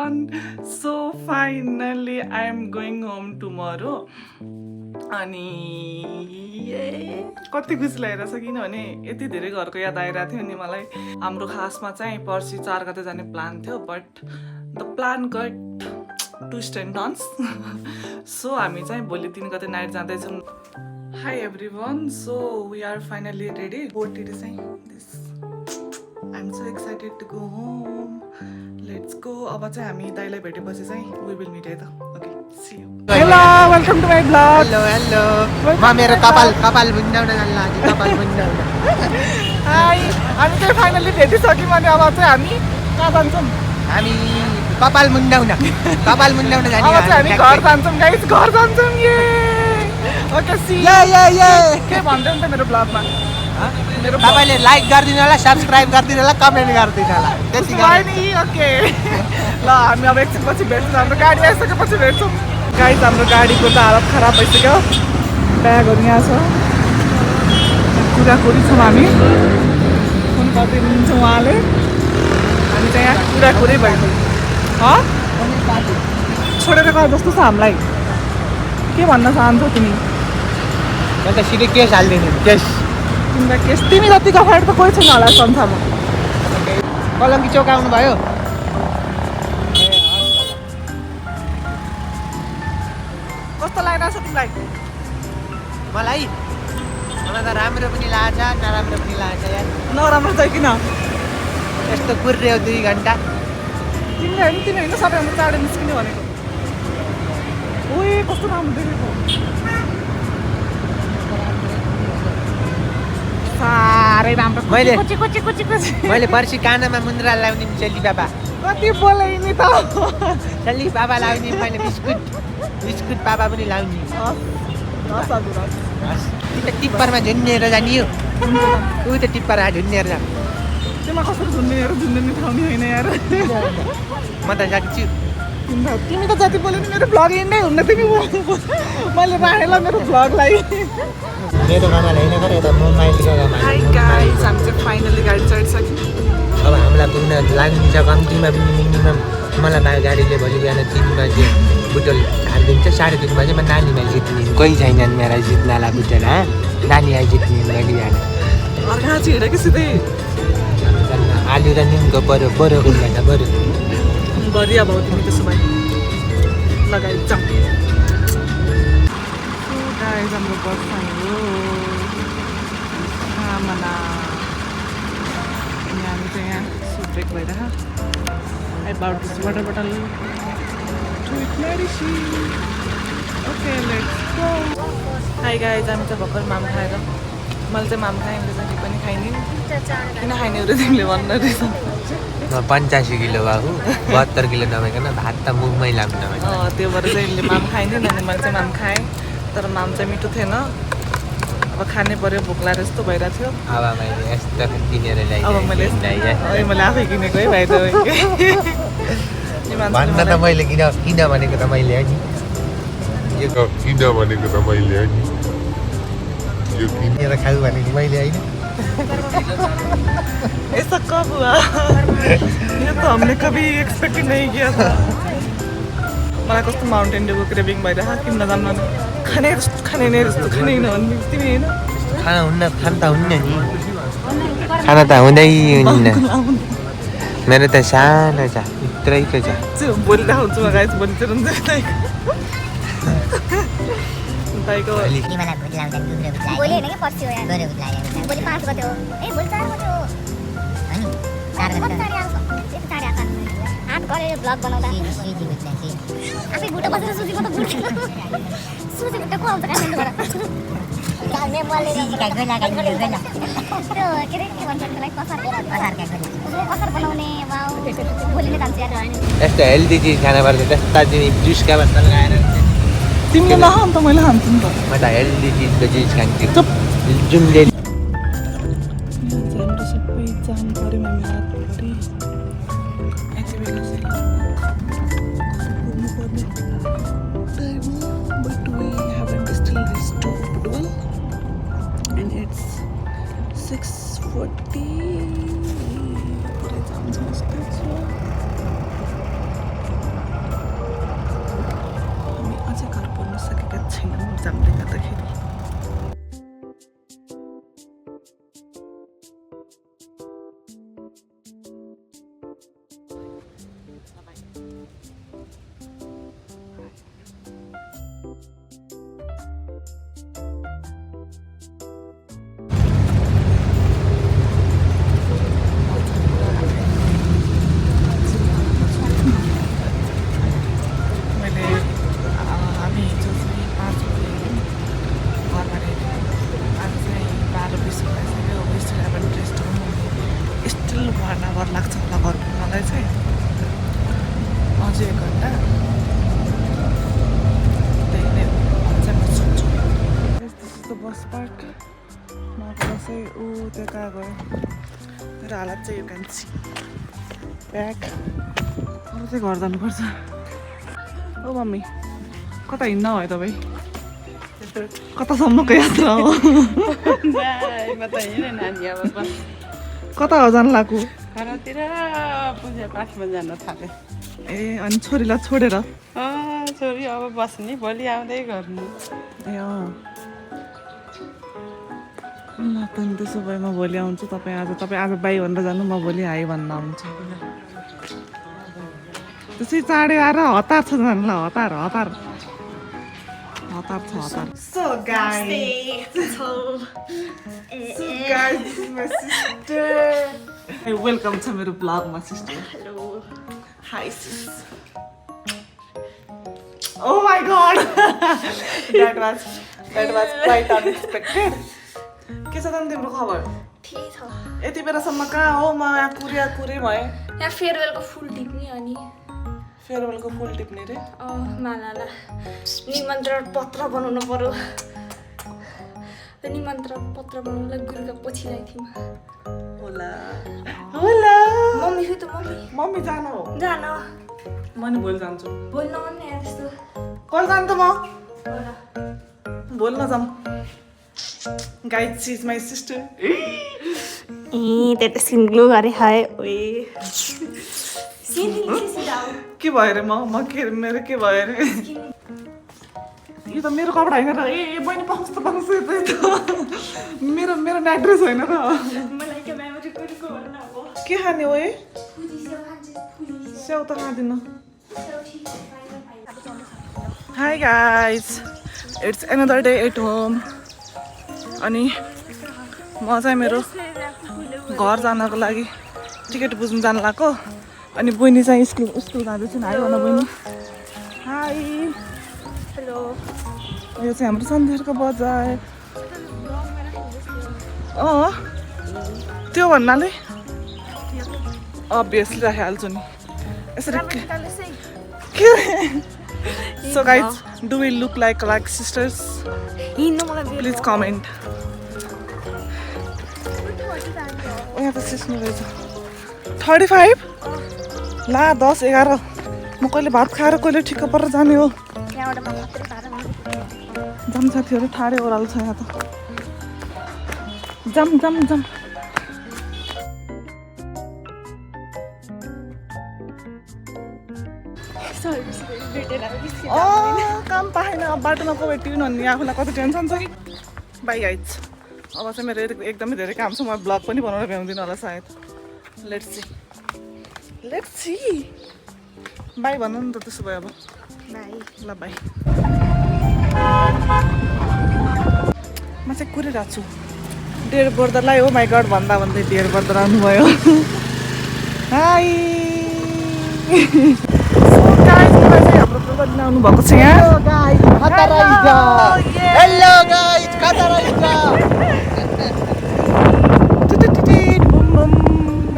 everyone. So finally I am going home tomorrow. अनि कति खुसी लागिरहेछ किनभने यति धेरै घरको याद आइरहेको थियो नि मलाई। हाम्रो खासमा चाहिँ पर्सि 4 गते जाने प्लान थियो, but the plan got twist and turns. So हामी चाहिँ भोलि 3 गते नाइट जाँदैछौँ। Hi everyone, so we are finally ready. बोटी चाहिँ this I am so excited to go home. Let's go. अब चाहिँ हामी दाइलाई भेटेपछि चाहिँ वी विल मिट है त। Okay, see you. Hello, welcome to my blog. Hello hello, म मेरो कपाल बुन्दाउन जान्ला आज, कपाल बुन्दाउन। हाई, हामी चाहिँ फाइनली भेटिसक्यौँ अनि अब चाहिँ हामी कहाँ जान्छौँ? हामी कपाल मुन्डाउन जाने। अब चाहिँ हामी घर जान्छौँ गाइस, घर जान्छौँ। ये ओके, सी ये के भन्दै नि त मेरो ब्लगमा? मेरो तपाईले लाइक गर्दिनु होला, सब्स्क्राइब गर्दिनु होला, कमेन्ट गर्दिनु होला। त्यति नि ओके। ल हामी अब एकछिनपछि भेट्छौँ, हाम्रो गाडी आइसकेपछि भेट्छौँ। गाइस, हाम्रो गाडीको त हालत खराब भइसक्यो। ब्यागहरू यहाँ छ, कुराकुरी छौँ हामी। फोन गरिदिनुहुन्छ उहाँले, हामी चाहिँ यहाँ कुराकुरी भइसक्यो। छोडेर गए जस्तो छ हामीलाई। के भन्न चाहन्छौ तिमी? म त सिधै केस हाल्दिनु, केस। तिमीलाई केस? तिमी जतिको अफाइट त कोही छैन होला संसारमा। कलङ्की चौक आउनु भयो? कस्तो लागिरहेछ तिमीलाई? मलाई त राम्रो पनि लाग्छ, नराम्रो पनि लाग्छ यार। नराम्रो चाहिँ किन? यस्तो कुर्रियो 2 घन्टा। तिमीले होइन सबैभन्दा चाँडो निस्किने भनेको। ओए कस्तो राम्रो देखेको। साह्रै राम्रो। मैले पर्सि कानमा मुन्द्रा लाउने चेली बाबा। कति बोले नि त? चेली बाबा लाउने, मैले बिस्कुट बाबा पनि लाउने। टिप्परमा झुन्नेर जाने हो। ऊ त टिप्पर झुन्नेर जाने। तिमीलाई कसरी झुन्ने ठाउँ होइन यार। म त जान्छु। तिमी त जति बोल्यो नि मेरो भ्लग एन्डै हुन्न। तिमी मैले राखेला मेरो भ्लगलाई। मेरो गानाले होइन गरे त मोबाइलको गाना। हाई गाइस, हामी चाहिँ फाइनली गाडी चढिसक्यौँ। अब हामीलाई पुग्न लाग्छ कम्तीमा पनि मिनिमम। मलाई गाडीले भोलि बिहान 3 बजे बुटोल हालिदिन्छ, 3:30 बजे म नानीलाई जित्ने। कोही छैनन् मेरा जित्नलाई बुटोल। नानीलाई जित्ने मैले बिहान। कहाँ चाहिँ हिँड कि सिधै आलु र निमको बरु गुल्छ बरु बढिया भयो तिमी त्यसो भए। लगाइ जाउँ। गाइस, हाम्रो बस आयो। आमाला, अनि हामी चाहिँ यहाँ सुब्रेक भइरहेको। I bought this water bottle to eat medicine. Okay, let's go. Hi guys, हामी चाहिँ भर्खर माम खाएर। मैले चाहिँ माम खाएँ, मैले चाहिँ पनि खाइने। किन खाइने हो र तिमीले भन्न रहेछ? म 85 किलो भएको, 72 किलो नभइकन भात त मुखमै लाग्नु नभए। त्यो भएर चाहिँ यसले माम खाइने। अनि मैले चाहिँ माम खाएँ, तर माम चाहिँ मिठो थिएन। अब खानै पर्यो, भोक लागेर यस्तो भइरहेको थियो। अब मैले यस्तो किनेर ल्याएँ। अब मैले आफै किनेको है भाइ। भन्न त मैले किन भनेको त मैले है नि। किन भनेको त मैले है नि। यो किनेर खाऊ भनेको मैले होइन। ऐसा कब हुआ? ये तो हमने कभी एक्सपेक्ट ही नहीं किया था। मलाई कस्तो माउन्टेन ड्युको क्रेभिङ भइरहेको। किन्न जान्न खाने नै जस्तो खानै नभन्ने तिमी होइन? खान त हुन्न नि, खान त हुँदैन। मेरो त सानो छ, यत्रैको छ। भोलि देखाउँछु म गाइस, भोलि चाहिँ हुन्छ दाइको। मलाई भोलि लाग्दैन गुग्रो भोलि हैन के पर्सि हो यार। गुग्रो लाग्दैन भोलि 5 गते हो। ए भोलि 4 गते हो हैन? 4 गते चाँडै आएको। हात गरेर ब्लग बनाउँदा सुजी बुझ्दै आफै बुटो बसेर सुजी मात्र बुट्छ। सुजी बुट्टा को आउँछ काठमाडौँबाट? गाउँमै मले सिका गला त्यो के रे के भन्छ त्यसलाई? कसार क्या गरी कसार बनाउने। वाउ, भोलि नै जान्छ यार। यस्तो हेल्दी चिज खानुपर्छ। त्यस्ता जुसका भन्दा लगाएर तिमीले नखाऊ त मैले खान्छु नि त। म त हेल्दी चिजको चिज खान्छु। जुनले हाम्रो सबै जाम पऱ्यो हामी रातभरि। यति बेला चाहिँ पुग्नुपर्ने टाइम हो, but we haven't still reached to Budwal and it's 6:40. पुरै जाम छ जस्तो छ। अझै 1 घन्टा त्यही नै भन्छ म सोच्छु त्यस्तो बस पार्क बसै ऊ त्यता गयो मेरो हालत चाहिँ यो कान्छी ब्याग अब चाहिँ घर जानुपर्छ ओ मम्मी कता हिँड्न भयो तपाईँ कतासम्मको यात्रा हो कता हो जानु लाग्यो घरतिर पूजा पाठमा जान थाले ए अनि छोरीलाई छोडेर छोरी अब बस्ने भोलि आउँदै गर्नु ए अँ ल त नि त्यसो भए म भोलि आउँछु तपाईँ आज बाई भनेर जानु म भोलि हाई भन्न आउँछु त्यसै चाँडै आएर हतार छ जानुलाई हतार छ So guys this is my sister. Hey, welcome to मेरो vlog my sister. Hello. Hi sis. Oh my god. that was quite unexpected. के छ त तिम्रो खबर? ठिकै छ यति बेलासम्म कहाँ हो म यहाँ कुरे भएँ यहाँ फेयरवेलको फुल टिप्ने अनि फेयरवेलको फुल टिप्ने रे मालाला निमन्त्रण पत्र बनाउनु पर्यो निमन्त्रण पत्र बनाउनुलाई गुरुका पछि ल्याएको होला मम्मी खै त मम्मी जानु हो जान म नि भोलि जान्छु भोलि नभन्ने यहाँ त्यस्तो कहिले जानु त म होला भोलि नजाऊँ guys she is my sister त्यता स्किन ग्लो गरे है ओए के भयो रे म के मेरो के भयो रे यो त मेरो कपडा होइन र ए बहिनी पाउँछ त मेरो एड्रेस होइन र के खाने हो ए स्याउ त खाँदिनँ hi guys it's another day at home अनि म चाहिँ मेरो घर जानको लागि टिकट बुझ्नु जानु लाग्यो अनि बहिनी चाहिँ स्कुल जाँदैछु हाई भन बहिनी हाई हेलो यो चाहिँ हाम्रो सन्धिरको बजार त्यो भन्नाले अभियसली राखिहाल्छु नि यसरी के so guys do we look like sisters please comment यहाँ त सिस्नु रहेछ 35 ला 10 11 म कहिले भात खाएर कहिले ठिक्क परेर जाने हो जाम साथीहरू ठाडै ओह्रालो छ यहाँ त जाम काम पाएन बाटोमा को भेट्यौँ भन्ने आफूलाई कति टेन्सन छ कि बाई गाइज अब चाहिँ मेरो एकदमै धेरै काम छ म ब्लग पनि बनाउन भ्याउँदिनँ होला सायद लेट्स सी बाई भन्नु नि त त्यसो भयो अब ल बाई म चाहिँ कुरिरहेको छु डेढ बर्दरलाई हो माई गड भन्दा भन्दै डेढ बर्दर आउनुभयो हाई हाम्रो प्रोग्राम आउनु भएको छ यहाँ हेलो गाइस कता रहेछ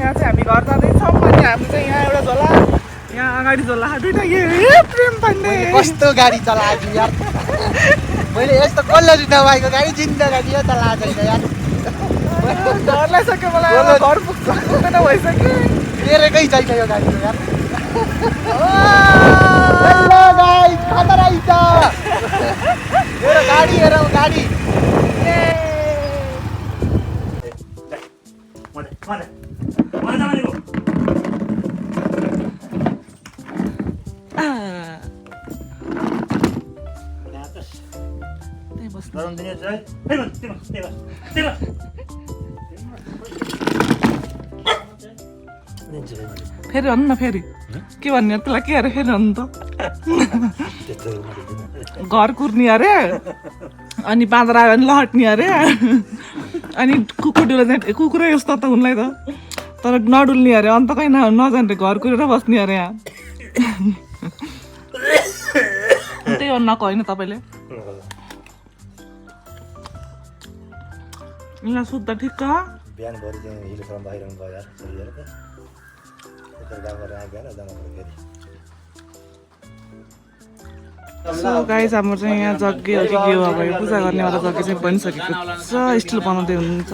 यहाँ चाहिँ हामी घर जाँदैछौँ अनि हामी चाहिँ यहाँ एउटा झोला यहाँ अगाडि झोला दुइटा प्रेम पाण्डे कस्तो गाडी चलाएको यार मैले यस्तो कल्लरी नभएको गाडी जिन्दगी यो चलाएको छैन यार डर लागिसक्यो मलाई घर पुग्दैन भइसक्यो तेरेकै छैन यो गाडी यार हेलो गाइस कता रहेछ मेरो गाडी हेरौँ गाडी फेरि भन्नु न फेरि के भन्ने त्यसलाई के अरे फेरि भन्नु त घर कुर्ने अरे अनि बाँदर आयो भने लहट्ने अरे अनि कुकुरले चाहिँ कुकुरै यस्तो त उनलाई त तर नडुल्ने अरे अन्त कहीँ नजाने घर कुरेर बस्ने अरे यहाँ त्यही हो नको होइन तपाईँले यहाँ सुत्दा ठिक्क बिहानभरि चाहिँ हिलोसम्म बाहिर गयो यार छोरीहरू त गाउँबाट आइगएर जानु पऱ्यो फेरि सो गाइस हाम्रो चाहिँ यहाँ जग्गे हो कि के हो अब यो पूजा गर्नेवाला जग्गे चाहिँ बनिसकेको छ स्टिल बनाउँदै हुनुहुन्छ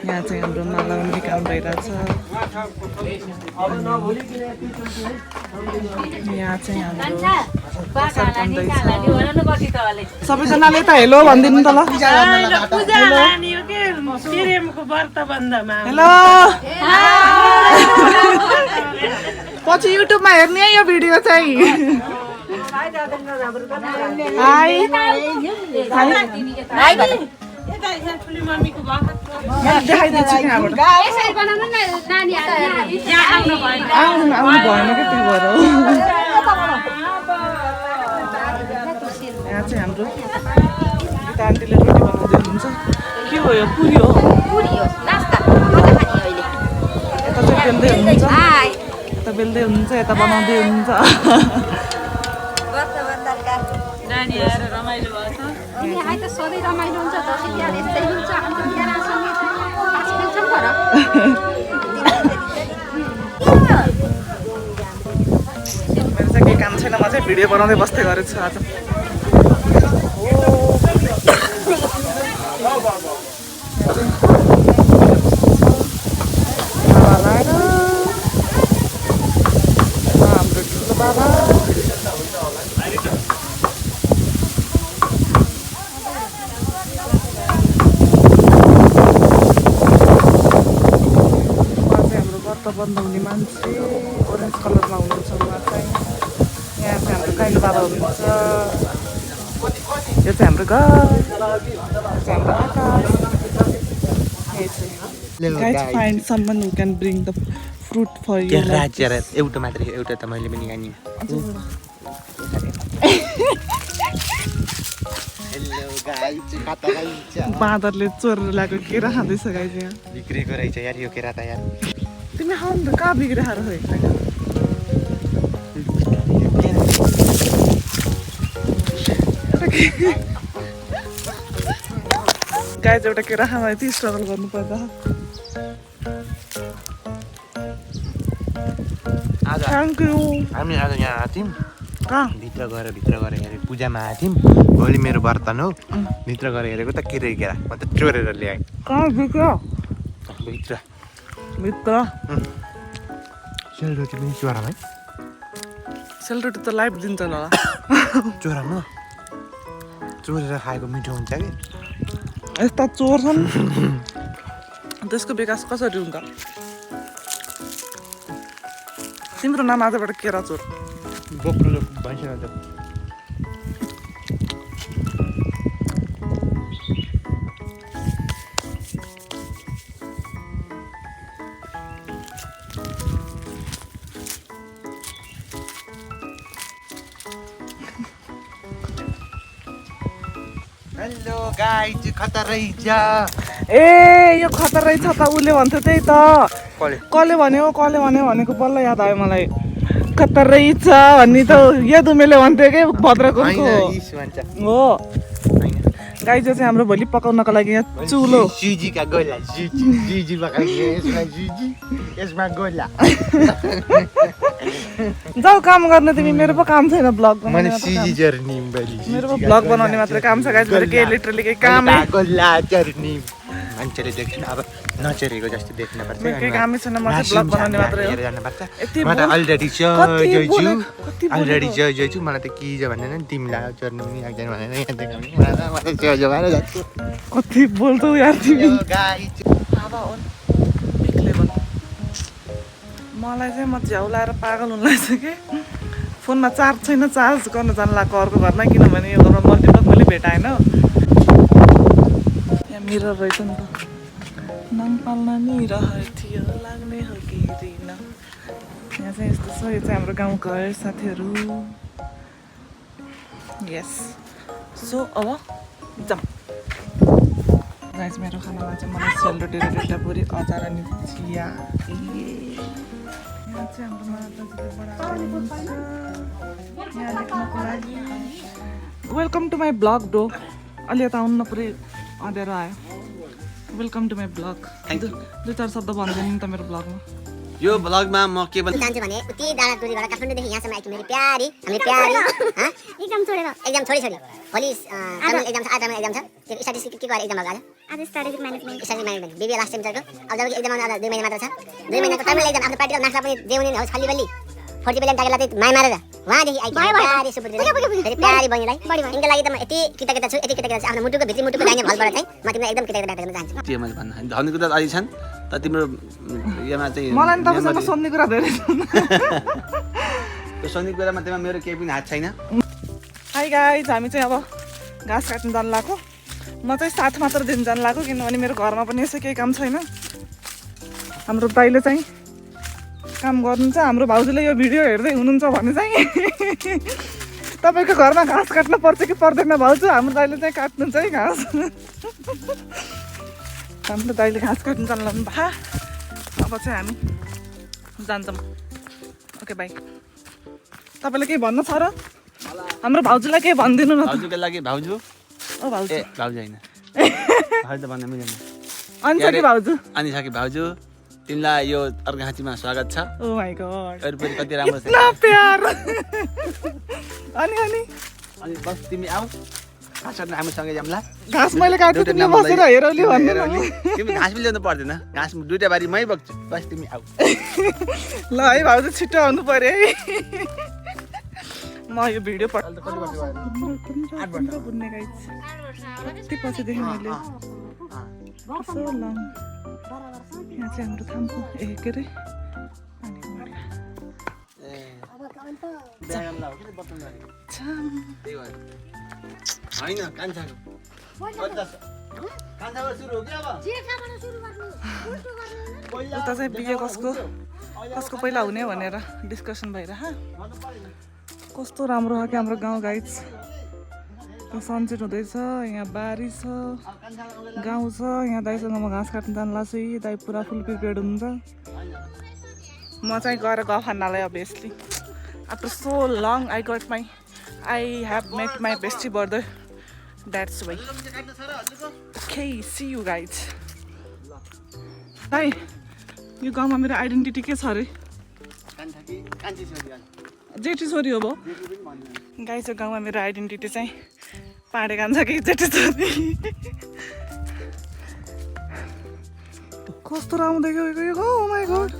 यहाँ चाहिँ हाम्रो माला लगाउने काम भइरहेछ यहाँ चाहिँ हाम्रो प्रसाद बन्दैछ सबैजनाले त हेलो भनिदिनु त ल हेलो पछि युट्युबमा हेर्ने है यो भिडियो चाहिँ हाई देखाइदिन्छु यहाँबाट आउनु भएन क्या त्यो भएर यहाँ चाहिँ हाम्रो गीता आन्टीले रोटी बनाउँदै हुनुहुन्छ के हो यो पुरी हो यता चाहिँ बेल्दै हुनुहुन्छ यता बेल्दै हुनुहुन्छ यता बनाउँदै हुनुहुन्छ नानी आएर रमाइलो भएको मेरो चाहिँ केही काम छैन म चाहिँ भिडियो बनाउँदै बस्दै गरेको छु आज हाम्रो ठुलो बाबा बन्द हुने मान्छे ओरेन्ज कलरमा हुनुहुन्छ उहाँ चाहिँ यहाँ चाहिँ हाम्रो काइलो बाबा हुनुहुन्छ यो चाहिँ हाम्रो घर चाहिँ हाम्रो आकाश Guys, find someone who can bring the fruit for you. एउटा मात्रै एउटा त मैले पनि गानी बाँदरले चोरेर ल्याएको केरा खाँदैछ गाइस यहाँ बिग्रेको रहेछ यार यो केरा त यार तिमी खाऊ नि त कहाँ बिग्रे खाएर खै गाइस एउटा केरा खाँदा यति स्ट्रगल गर्नु पर्दा थ्याङ्क यू हामी आज यहाँ आएको थियौँ कहाँ भित्र गएर हेरेको पूजामा आएको थियौँ भोलि मेरो बर्तन हो भित्र गएर हेरेको त केरै केरा म त चोरेर ल्याएँ कहाँ बिग्यो भित्र भित्र सेलरोटी पनि चोराम है सेलरोटी त लाइभ दिन्छ होला चोराम न चोरेर खाएको मिठो हुन्छ कि यस्ता चोर छन् त्यसको विकास कसरी हुन्छ तिम्रो नाम आजबाट केरा चोर बोक्रो भइसक्यो त हेलो गाइज खतरा रहेछ ए यो खतर रहेछ त उसले भन्थ्यो त्यही त कसले भन्यो भनेको बल्ल याद आयो मलाई खतर रहेछ भन्ने त यदुमेले भन्थ्यो कि भद्रकोटको हो गाइज चाहिँ हाम्रो भोलि पकाउनको लागि यहाँ चुलो जुजीका गोला जुजी पकाइदियो यसमा गोला जाऊ काम गर्न तिमी मेरो पो काम छैन ब्लग मैले बनाउने सिजी जर्नी बलि मेरो पो ब्लग बनाउने मात्रै काम छ गाइज मेरो केही लिटरली केही कामै गोला जर्नी मान्छेले देख्न अब नचेरेको जस्तो देख्न पर्छ मेरो केही कामै छैन म चाहिँ ब्लग बनाउने मात्रै हो यति म त अलरेडी कति जयजु मलाई त के जो भन्दैन तिमीलाई चोर्नु पनि आउँदैन भनेर यहाँ देखाउने कति बोल्छौ यार तिमी गाइज मलाई चाहिँ म झ्याउ लाएर पागल हुन लाग्छ कि फोनमा चार्ज छैन चार्ज गर्न जानु लाग्छ अर्को घरमा किनभने यो घरमा मल्टिप्लग मैले भेटाएन यहाँ मिरर रहेछ नि त नाम पाल्न नि रहर थियो लाग्ने हो कि दिन यहाँ चाहिँ यस्तो छ यो चाहिँ हाम्रो गाउँघर साथीहरू यस सो अब जाम गाइस मेरो खानामा चाहिँ मलाई सेलरोटी र दुईवटा पुरी अचार अनि चिया यहाँ चाहिँ हाम्रो माताजीले बनाएको यहाँ लेख्नको लागि वेलकम टु माई ब्लग डो अलि यता आउनु पुरै अँध्यारो आयो वेलकम टु माई ब्लग दुई चार शब्द भनिदिनु नि त मेरो ब्लगमा यो भ्लगमा म के भन्न जान्छु भने उति डाँडा टुरीबाट काठमाडौँदेखि यहाँसम्म आइकी मेरो प्यारी हाम्रो प्यारी एक्जाम छोडी भोलि एक्जाम छ आज एक्जाम छ त्यो स्ट्याटिस्टिक्स के गरेर एक्जाम भएको आज स्ट्याटिस्टिक म्यानेजमेन्ट बिबिए लास्ट सेमिस्टरको अब जब एक्जाम आउँदा 2 महिना मात्र छ 2 महिनाको टाइममा एक्जाम आफ्नो प्र्याक्टिकल मार्क्समा पनि देउने नै हो छली बल्ली 40 बिलियन टाकेला चाहिँ माया मारेर वहाँदेखि आइकी प्यारी सुपुत्री फेरि प्यारी बहिनीलाई इनका लागि त म यति कृतज्ञता छु आफ्नो मुटुको भित्री मुटुको दाहिने भलबाट चाहिँ म तिमीलाई एकदम कृतज्ञता गर्न चाहन्छु के मैले भन्न भन्ने कुरा अलि छन् त तिम्रो योमा चाहिँ मलाई नि तपाईँसँग सोध्ने कुरा धेरै छन् त्यो सोध्ने कुरामा त्यसमा मेरो केही पनि हात छैन हाई गाइज हामी चाहिँ अब घाँस काट्नु जानु लाग्यो म चाहिँ साथ मात्र दिन जानु लाग्यो किनभने मेरो घरमा पनि यसो केही काम छैन हाम्रो दाइले चाहिँ काम गर्नुहुन्छ हाम्रो भाउजूले यो भिडियो हेर्दै हुनुहुन्छ भने चाहिँ तपाईँको घरमा घाँस काट्नु पर्छ कि पर्दैन भाउजू हाम्रो दाइले चाहिँ काट्नुहुन्छ है घाँस हाम्रो दाइले घाँस काट्नु जानु लाग्नु भा अब चाहिँ हामी जान्छौँ ओके बाई तपाईँलाई केही भन्नु छ र हाम्रो भाउजूलाई केही भनिदिनु न भाउजूको लागि भाउजू ओ भाउजू भाउजू होइन भाउजू त भन्न मिल्दैन अनि छ कि भाउजू अनि छ कि भाउजू तिमीलाई यो अर्घाँचीमा स्वागत छ ओ माय गॉड वरिपरि कति राम्रो छ इतना प्यार अनि अनि बस तिमी आऊ घाँस काट्न हामीसँगै जाउँला घाँस मैले काट्छु तिमीले बसेर हेरौली भन्नु न तिमी घाँस पनि ल्याउनु पर्दैन घाँस 2टा बारी मै बग्छु बस तिमी आऊ ल है भाउजू छिटो आउनु पर्यो है म यो भिडियो बुझ्ने गाइस कति पछिदेखि मैले कस्तो लङ यहाँ चाहिँ हाम्रो थाम्को के अरे होइन कान्छाको कान्छाबाट सुरु हो कि अब उता चाहिँ बिहे कसको पहिला हुने भनेर डिस्कसन भइरह कस्तो राम्रो हो कि हाम्रो गाउँ गाइज सनसेट हुँदैछ यहाँ बारी छ गाउँ छ यहाँ दाइसँग म घाँस काट्नु जानु लाग्छु दाइ पुरा फुल प्रिपेयर्ड हुनुहुन्छ म चाहिँ गएर गफ हान्नलाई obviously after so long I have met my bestie brother that's why okay see you guys दाइ यो गाउँमा मेरो आइडेन्टिटी के छ अरे जेठी छोरी हो भयो गाई चाहिँ गाउँमा मेरो आइडेन्टिटी चाहिँ पाडे कान्छ कि जेठी छोरी कस्तो राम्रो देख्यो यो गाउँ माइ गॉड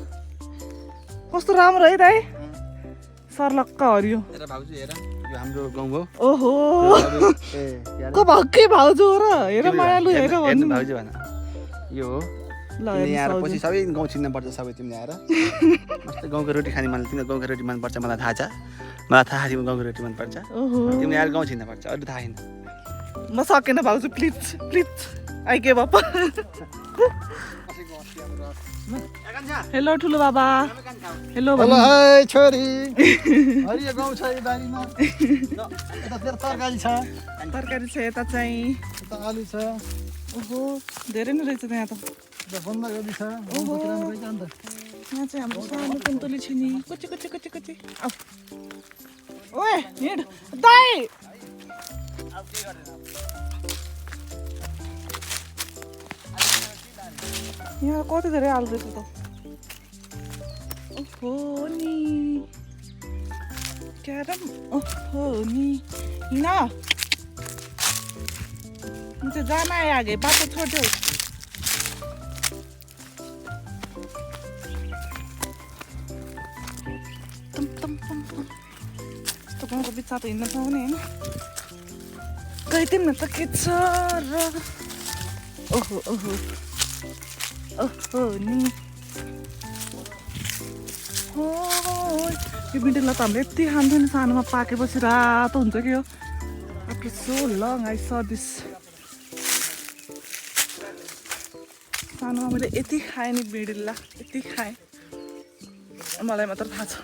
कस्तो राम्रो है दाइ सर्लक्क हरियो हेर भाउजू हेर यो हाम्रो गाउँ हो ओहो को भक्कै भाउजू हो र हेर मायालु हेर भन्नु भाउजू भन यो हो ल तिमीले आएर पछि सबै गाउँ चिन्न पर्छ सबै तिमीले आएर मस्त गाउँको रोटी खाने मन तिमीलाई गाउँको रोटी मनपर्छ मलाई थाहा छ मलाई थाहा छ तिमीलाई गाउँको रोटी मनपर्छ तिमीले आएर गाउँ चिन्न पर्छ अरू थाहा छैन म सकेन भाउजू please I give up hello ठुलो बाबा हेलो हेलो छोरी हरियो गाउँ छ यो बारीमा यता तरकारी छ यता चाहिँ यता आलु छ ओहो धेरै नै रहेछ त्यहाँ त बन्दाकोपी छ ओहो अन्त यहाँ चाहिँ हाम्रो सानो कुन्तली छ नि कति आऊ ओए हिँड दाइ यहाँ कति धेरै आलु रहेछ त ओहो नि क्यारम ओहो नि हिँड मुझे जाना है आगे बाटो छोड्यो यस्तो गाउँको बिचमा त हिँड्न पाउने होइन गइदिउँ न त के छ र ओहो ओहो ओहो नि हो यो बिन्टेलाई त हामीले यति खान्थ्यो नि सानोमा पाकेपछि रातो हुन्छ कि यो आफ्टर सो लङ आई स दिस सानोमा मैले यति खाएँ नि बिँडेला यति खाएँ मलाई मात्र थाहा छ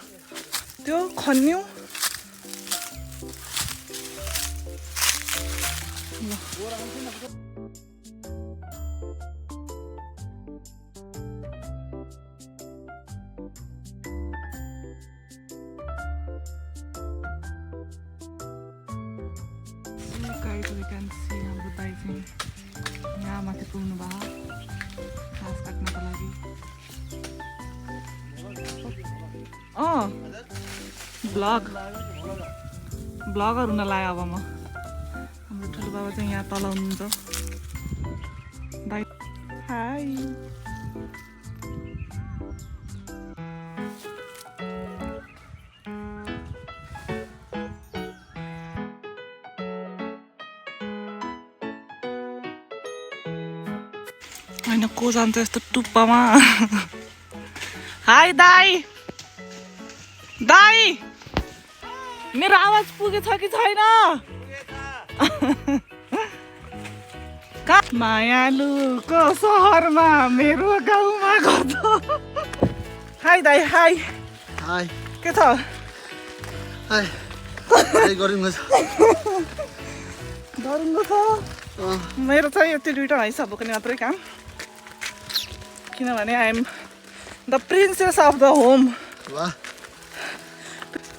त्यो खन्यो guys, we can see हाम्रो दाइ चाहिँ यहाँ माथि पुग्नु भयो घाँस काट्नको लागि ब्लगर हुन लाग्यो अब म हाम्रो ठुलो बाबा चाहिँ यहाँ तल हुनुहुन्छ दाइ हाई होइन को जान्छ यस्तो टुप्पामा हाई दाई दाई मेरो आवाज पुगेछ कि छैन मायालुको सहरमा मेरो गाउँमा गर्छ हाई दाई हाई हाई के छ हाई हाई गरिङ छ डरुङ्गो छ मेरो चाहिँ यति दुइटा हैस बोक्ने मात्रै काम किनभने I am the princess of the home वाह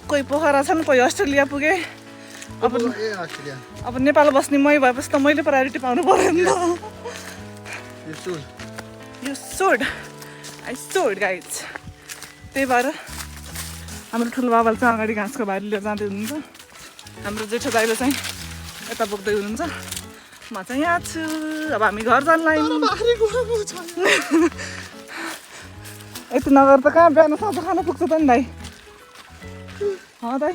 कोही पोखरा छन् कोही अस्ट्रेलिया पुगे अब ए अस्ट्रेलिया अब नेपाल बस्ने मै भएपछि त मैले प्रायोरिटी पाउनु पर्यो नि त you should I should guys त्यही भएर हाम्रो ठुलो बाबाले चाहिँ अगाडि घाँसको भारी लिएर जाँदै हुनुहुन्छ हाम्रो जेठो दाइले चाहिँ यता बोक्दै हुनुहुन्छ म चाहिँ यहाँ छु अब हामी घर जान्लाई यति नगर त कहाँ बिहान साँझ खान पुग्छ त नि दाइ दाइ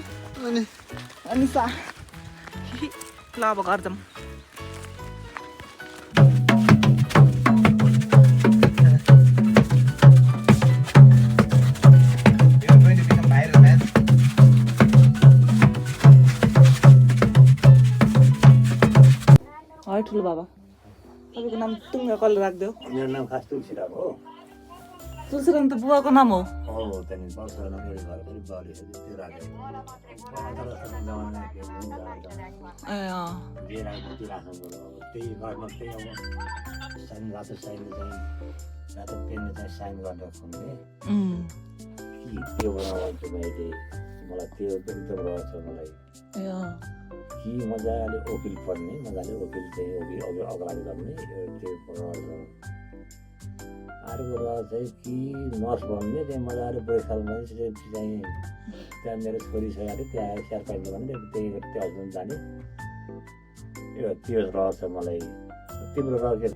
अनि सा ल अब घर जाउँ है ठुलो बाबा तपाईँको नाम टुङ्गा कसले राखिदियो मेरो नाम खास तुलसीराम हो तुलसीराम त बुवाको नाम हो त्यहाँदेखि वर्षमा मेरो घर पनि बढेको त्यो राखेको ए जे राख्नु त्यो राख्नु पऱ्यो अब त्यही घरमा त्यही अब साइन रातो साइनले चाहिँ रातो पेनले चाहिँ साइन गरेर खुल्ने कि त्यो बनाउँछु मैले मलाई त्यो एकदम रहर छ मलाई कि मजाले वकिल पढ्ने मजाले वकिल चाहिँ अगाडि गर्ने त्यो रहर छ अर्को रहर चाहिँ कि नर्स बन्ने चाहिँ मजाले बुढेसकालमा चाहिँ त्यहाँ मेरो छोरी छ अरे त्यहाँ आएर स्याहार पाइने भने त्यही हस्बेन्ड जाने त्यो रहर छ मलाई तिम्रो रहर के